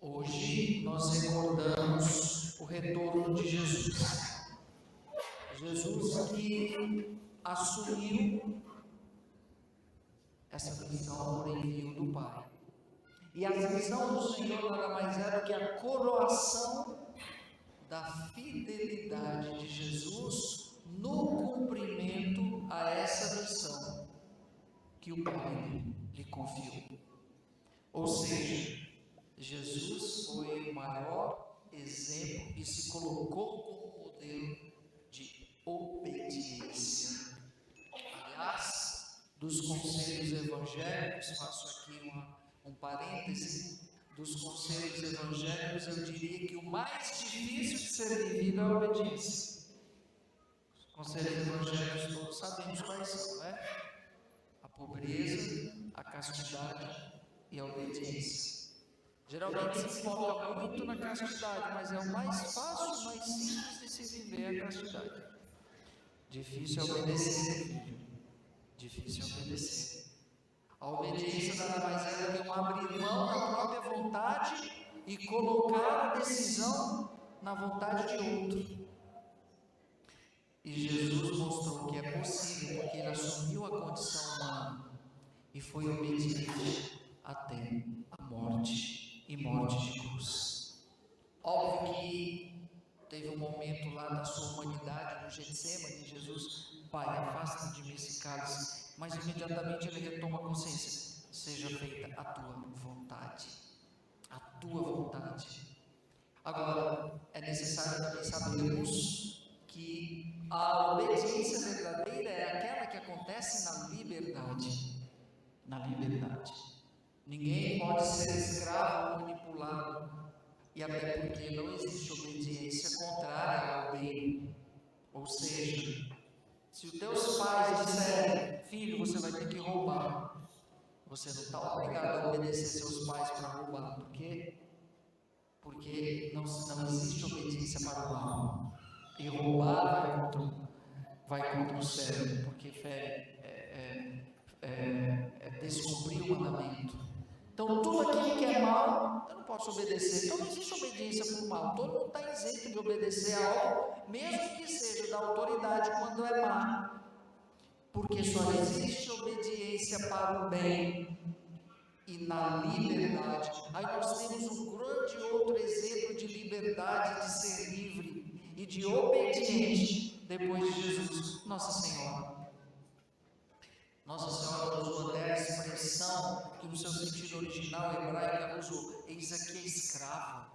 Hoje nós recordamos o retorno de Jesus. Jesus que assumiu essa missão por envio do Pai. E a missão do Senhor nada mais é do que a coroação da fidelidade de Jesus no cumprimento a essa missão que o Pai lhe confiou. Ou seja, Jesus foi o maior exemplo e se colocou como modelo de obediência. Aliás, dos conselhos evangélicos, faço aqui um parêntese, dos conselhos evangélicos, eu diria que o mais difícil de ser vivido é a obediência. Os conselhos evangélicos todos sabemos quais são, não é? A pobreza, a castidade e a obediência. Geralmente se foca muito na castidade, mas é o mais fácil, mais simples de se viver a castidade. Difícil é obedecer, filho. Difícil é obedecer. A obediência nada mais é do que um abrir mão da própria vontade e colocar a decisão na vontade de outro. E Jesus mostrou que é possível, porque ele assumiu a condição humana e foi obediente até a morte. E morte de cruz. Óbvio que teve um momento lá da sua humanidade no Getsemane, Jesus, Pai, afasta de mim esse cálice, mas imediatamente ele retoma a consciência: seja feita a tua vontade, a tua vontade. Agora, é necessário também sabermos que a obediência verdadeira é aquela que acontece na liberdade. Na liberdade. Ninguém pode ser escravo ou manipulado, e até porque não existe obediência contrária ao bem. Ou seja, se os teus pais disserem: filho, você vai ter que roubar, você não está obrigado a obedecer seus pais para roubar. Por quê? Porque não existe obediência para o mal, e roubar vai contra o cérebro, porque descumprir o mandamento. Então, tudo aquilo que é mal, eu não posso obedecer. Então, não existe obediência por mal. Todo mundo está isento de obedecer a algo, mesmo que seja da autoridade, quando é má. Porque só existe obediência para o bem e na liberdade. Aí nós temos um grande outro exemplo de liberdade, de ser livre e de obediente depois de Jesus, Nossa Senhora. Nossa Senhora usou até a expressão que no seu sentido original hebraico ela usou: eis aqui a escrava.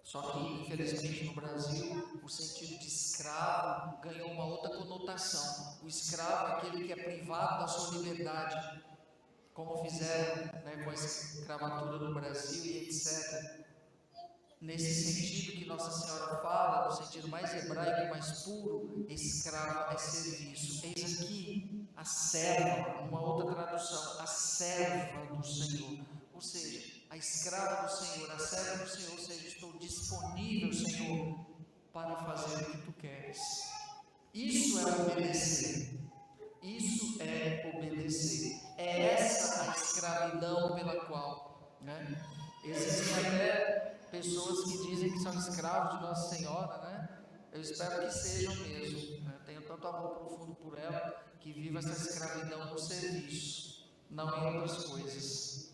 Só que infelizmente no Brasil o sentido de escravo ganhou uma outra conotação. O escravo é aquele que é privado da sua liberdade, como fizeram, com a escravatura no Brasil e etc. Nesse sentido que Nossa Senhora fala, no sentido mais hebraico, mais puro, escravo é serviço. Eis aqui a serva, uma outra tradução, a serva do Senhor. Ou seja, a escrava do Senhor, a serva do Senhor, ou seja, estou disponível, Senhor, para fazer o que Tu queres. Isso é obedecer. Isso é obedecer. É essa a escravidão pela qual, existem até pessoas que dizem que são escravos de Nossa Senhora, Eu espero que sejam mesmo. Tenho tanto amor profundo por ela, que viva essa escravidão no serviço, não em outras coisas.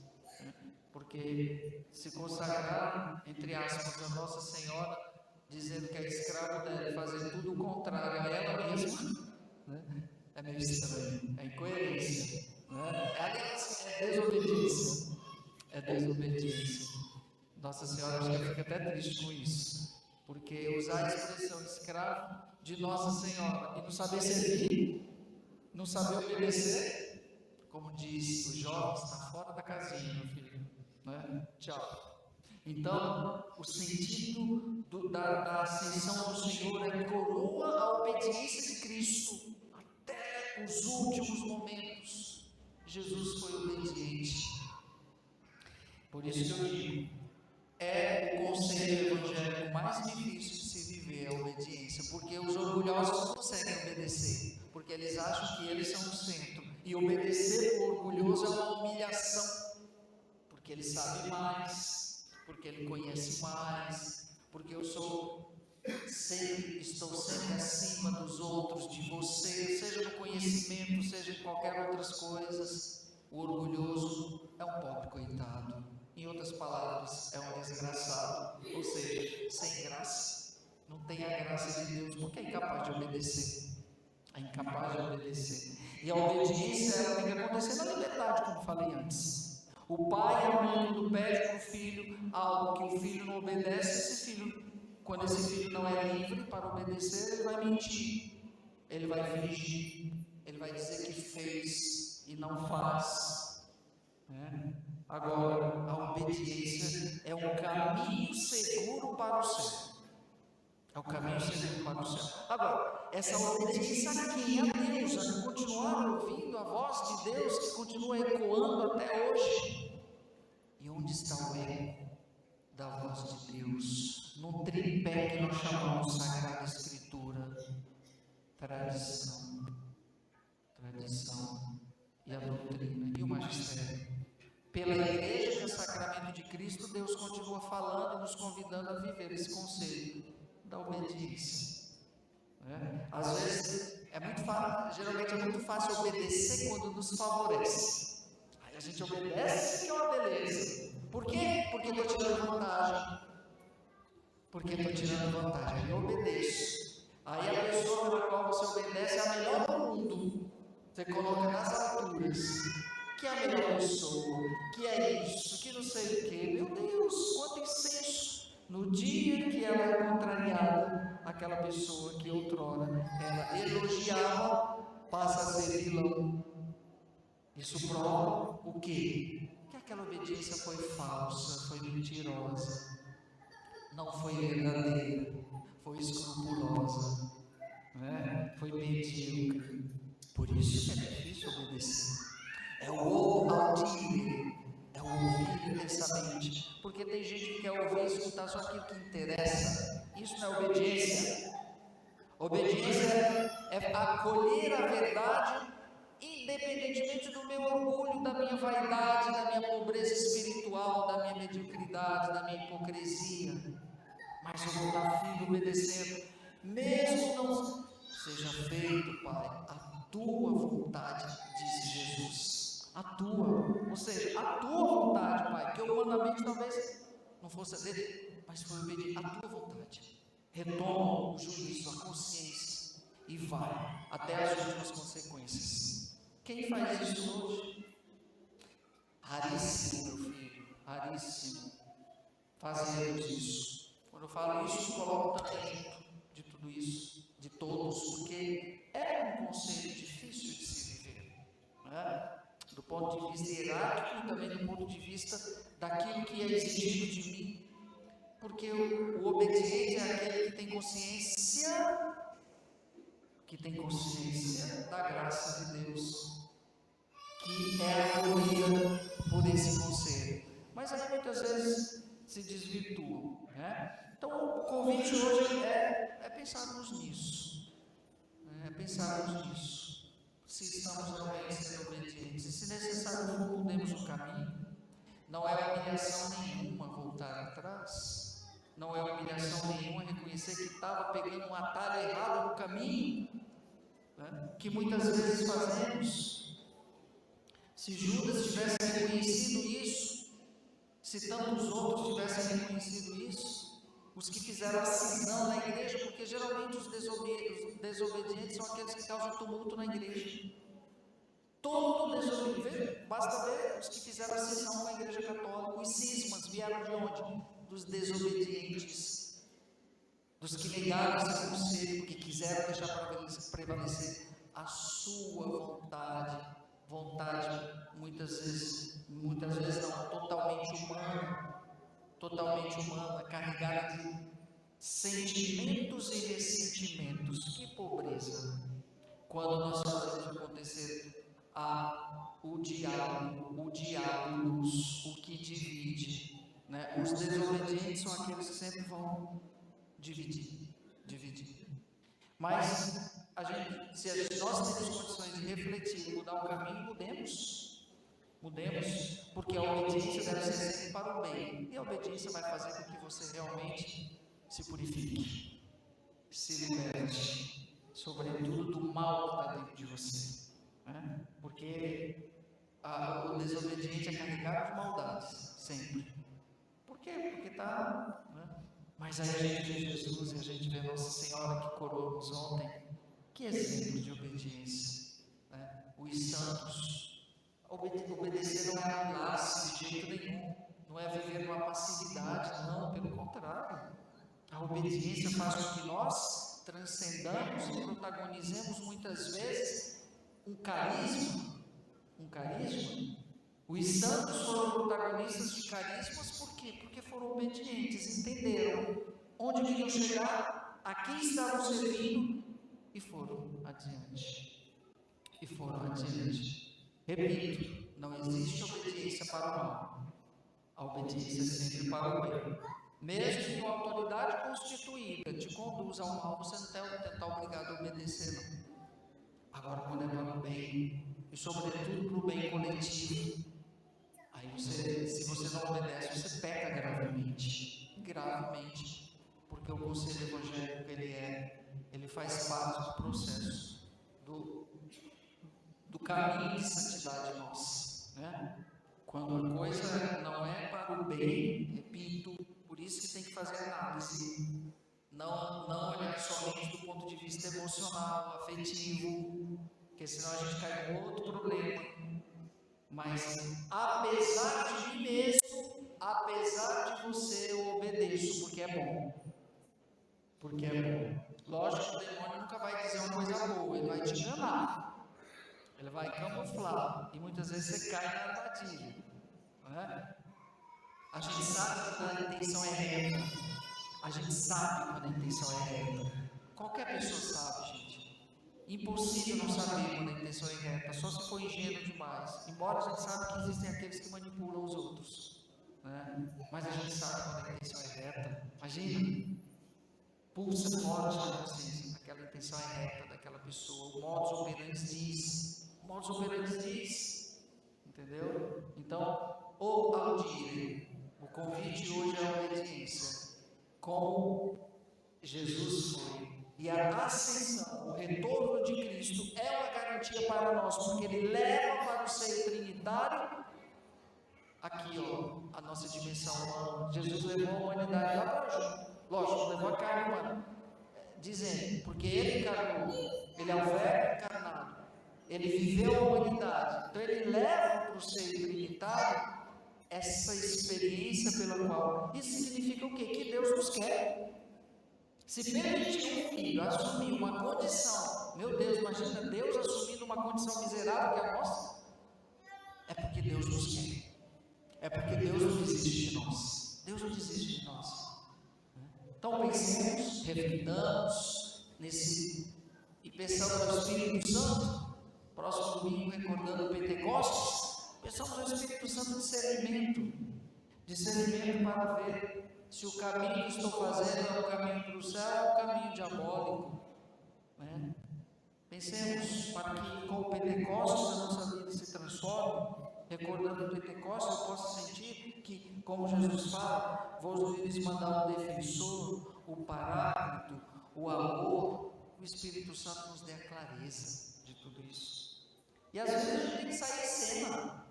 Porque se consagrar, entre aspas, a Nossa Senhora, dizendo que é escravo dela, fazer tudo o contrário a ela mesma, é meio estranho, é incoerência. Aliás, é desobediência. É desobediência. Nossa Senhora acho que fica até triste com isso, porque usar a expressão escravo de Nossa Senhora e não saber servir, não saber obedecer, como diz o jovem, está fora da casinha, meu filho, Tchau. Então, o sentido da ascensão do Senhor é coroa a obediência de Cristo até os últimos momentos. Jesus foi obediente. Por isso que eu digo, é o conselho evangélico mais difícil de se viver, a obediência, porque os orgulhosos não conseguem obedecer, porque eles acham que eles são o centro, e obedecer para o orgulhoso é uma humilhação, porque ele sabe mais, porque ele conhece mais, porque eu estou sempre acima dos outros, de você, seja no conhecimento, seja em qualquer outras coisas. O orgulhoso é um pobre coitado. Em outras palavras, é um desgraçado, ou seja, sem graça. Não tem a graça de Deus, porque é incapaz de obedecer. É incapaz de obedecer. E a obediência, ela tem que acontecer na liberdade, como falei antes. O pai e a mãe, quando pede para o filho algo que o filho não obedece, quando esse filho não é livre para obedecer, ele vai mentir, ele vai fingir, ele vai dizer que fez e não faz. Agora, a obediência é um caminho seguro para o céu. É o caminho seguro para o céu. Agora, essa obediência a quem? A Deus, a continuar ouvindo a voz de Deus, que continua ecoando até hoje. E onde está o eco da voz de Deus? No tripé que nós chamamos Sagrada Escritura: tradição e a doutrina e o magistério. Pela igreja, que é o sacramento de Cristo, Deus continua falando e nos convidando a viver esse conselho da obediência. Às vezes geralmente é muito fácil obedecer quando nos favorece. Aí a gente obedece, que é uma beleza. Por quê? Porque estou tirando vantagem. Aí eu obedeço. Aí a pessoa pela qual você obedece é a melhor do mundo. Você coloca nas alturas, que é a melhor pessoa, que é isso, que não sei o que. Meu Deus, quanto incenso! No dia que ela é contrariada, aquela pessoa que outrora ela elogiava, passa a ser vilão. Isso prova o quê? Que aquela obediência foi falsa, foi mentirosa, não foi verdadeira, foi escrupulosa, foi medíocre. Por isso é difícil obedecer. É o ouvir intensamente, porque tem gente que quer ouvir e escutar só aquilo que interessa. Isso não é obediência. Obediência é acolher a verdade, independentemente do meu orgulho, da minha vaidade, da minha pobreza espiritual, da minha mediocridade, da minha hipocrisia. Mas eu vou estar firme obedecendo, mesmo não seja feito, Pai, a tua vontade, disse Jesus. A tua, ou seja, a tua vontade, Pai, que humanamente talvez não fosse a dele, mas foi obediente à tua vontade. Retoma o juízo, a consciência e vai até as últimas consequências. Quem faz isso hoje? Raríssimo, meu filho, raríssimo. Fazemos isso. Quando eu falo isso, eu coloco também junto de tudo isso, de todos, porque é um conceito difícil de se viver, do ponto de vista hierárquico e também do ponto de vista daquilo que é exigido de mim, porque o obediente é aquele que tem consciência da graça de Deus, que é acolhida por esse conselho, mas aí muitas vezes se desvirtua, Então o convite hoje é pensarmos nisso, se estamos realmente sendo obedientes, e se necessário for, mudemos o caminho. Não é humilhação nenhuma voltar atrás, não é humilhação nenhuma reconhecer que estava pegando um atalho errado no caminho, que muitas vezes fazemos. Se Judas tivesse reconhecido isso, se tantos outros tivessem reconhecido isso, os que fizeram a cisão na igreja, porque geralmente os desobedientes são aqueles que causam tumulto na igreja. Todo desobediente, basta ver os que fizeram a cisão com a igreja católica. Os cismas vieram de onde? Dos desobedientes, dos que negaram esse conselho, porque quiseram deixar prevalecer a sua vontade muitas vezes não, totalmente humana, carregada de sentimentos e ressentimentos. Que pobreza! Quando nós fazemos acontecer o diálogo, o que divide, Os desobedientes são aqueles que sempre vão dividir. Mas se nós temos condições de refletir, mudar o caminho, Mudemos, porque a obediência deve ser sempre para o bem. E a obediência vai fazer com que você realmente se purifique, se liberte, sobretudo do mal que está dentro de você. Né? Porque o desobediente é carregado de maldades, sempre. Por quê? Porque está... Né? Mas aí a gente vê Jesus e a gente vê Nossa Senhora que coroou-nos ontem. Que exemplo de obediência. Né? Os santos, obedecer não é anular-se de jeito nenhum, não é viver numa passividade, não, pelo contrário. A obediência faz com que nós transcendamos e protagonizemos muitas vezes um carisma. Os santos foram protagonistas de carismas, por quê? Porque foram obedientes, entenderam onde queriam chegar, a quem estavam servindo e foram adiante. Repito, não existe obediência para o mal. A obediência é sempre para o bem. Mesmo que uma autoridade constituída te conduza ao mal, você não está obrigado a obedecer, não. Agora, quando é para o bem, e sobretudo para o bem coletivo, aí se você não obedece, você peca gravemente, porque o conselho evangélico ele faz parte do processo do caminho de santidade nossa, né? Quando a coisa não é para o bem, repito, por isso que tem que fazer análise, não olhar somente do ponto de vista emocional, afetivo, porque senão a gente cai em outro problema. Mas apesar de mim mesmo, apesar de você, eu obedeço, porque é bom. Lógico que o demônio nunca vai dizer uma coisa boa, ele vai te enganar, ele vai camuflar, e muitas vezes você cai na armadilha, não é? A gente sabe quando a intenção é reta, qualquer pessoa sabe, gente. Impossível não saber quando a intenção é reta, só se for ingênuo demais. Embora a gente saiba que existem aqueles que manipulam os outros, né? Mas a gente sabe quando a intenção é reta. Imagina, pulsa forte na consciência, aquela intenção é reta daquela pessoa. O modus operandi diz, entendeu? Então, ou audire, o convite hoje é a obediência, como Jesus foi. E a ascensão, o retorno de Cristo é uma garantia para nós, porque Ele leva para o seio trinitário, aqui a nossa dimensão humana. Jesus levou a humanidade lá para junto, lógico, levou a carne humana, dizendo, porque Ele encarnou, Ele é o Verbo encarnado, Ele viveu a humanidade, então Ele leva para o seio trinitário essa experiência pela qual, isso significa o quê? Que Deus nos quer. Se permitir um filho assumir uma condição, meu Deus, imagina Deus assumindo uma condição miserável que é a nossa, é porque Deus nos quer, é porque Deus não desiste de nós, Então pensemos, reflitamos e pensando no Espírito Santo, próximo domingo recordando o Pentecostes, pensamos no Espírito Santo discernimento para ver se o caminho que estou fazendo é o caminho para o céu ou o caminho diabólico, né? Pensemos para que com o Pentecostes a nossa vida se transforme. Recordando o Pentecostes, eu posso sentir que, como Jesus fala, vou lhes mandar um defensor, o Paráclito, o amor. O Espírito Santo nos dê a clareza de tudo isso. E às vezes a gente tem que sair de cena,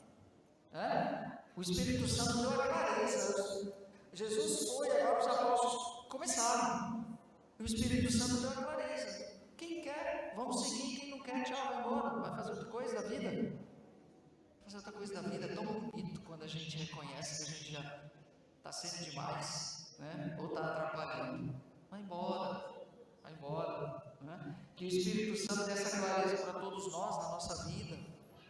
né? O Espírito Santo deu a clareza. Jesus foi, agora os apóstolos começaram. E o Espírito Santo deu a clareza. Quem quer, vamos seguir. Quem não quer, tchau, vai embora. Vai fazer outra coisa da vida. É tão bonito quando a gente reconhece que a gente já está sendo demais, né? Ou está atrapalhando. Vai embora. Né? Que o Espírito Santo dê essa clareza para todos nós na nossa vida,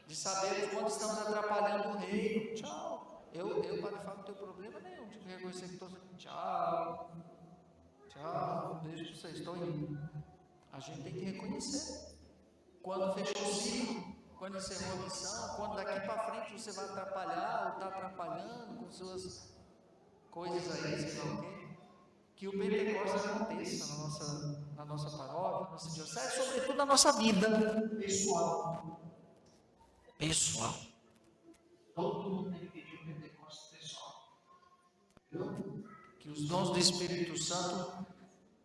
de sabermos quando estamos atrapalhando o reino. Tchau. Eu Padre Fábio, não tenho problema nenhum de reconhecer que estou assim, tchau, deixa que vocês estão indo. A gente tem que reconhecer. Quando fechou o ciclo, quando encerrou a missão, quando daqui para frente você vai atrapalhar ou está atrapalhando com suas coisas aí, sei lá o quê. Que o Pentecostes aconteça na nossa paróquia, na nossa diocese, sobretudo na nossa vida pessoal. Todo mundo tem que pedir o Pentecostes pessoal. Viu? Que os dons do Espírito Santo,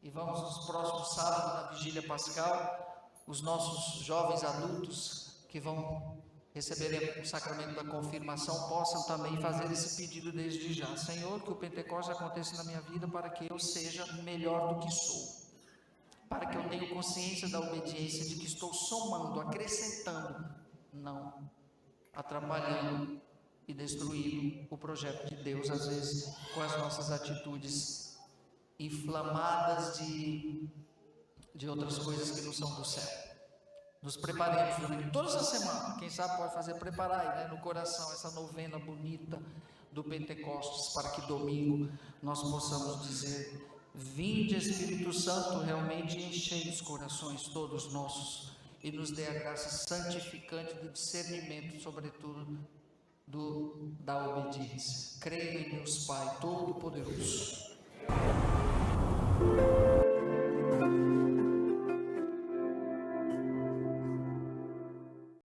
e vamos nos próximos sábados, na vigília pascal, os nossos jovens adultos que vão receber o sacramento da confirmação possam também fazer esse pedido desde já. Senhor, que o Pentecostes aconteça na minha vida para que eu seja melhor do que sou, para que eu tenha consciência da obediência, de que estou somando, acrescentando, não atrapalhando e destruindo o projeto de Deus, às vezes com as nossas atitudes inflamadas de outras coisas que não são do céu. Nos preparemos durante toda essa semana, quem sabe pode fazer preparar aí, né, no coração essa novena bonita do Pentecostes, para que domingo nós possamos dizer: vinde Espírito Santo, realmente enchei os corações todos nossos e nos dê a graça santificante do discernimento, sobretudo da obediência. Creio em Deus Pai Todo-Poderoso,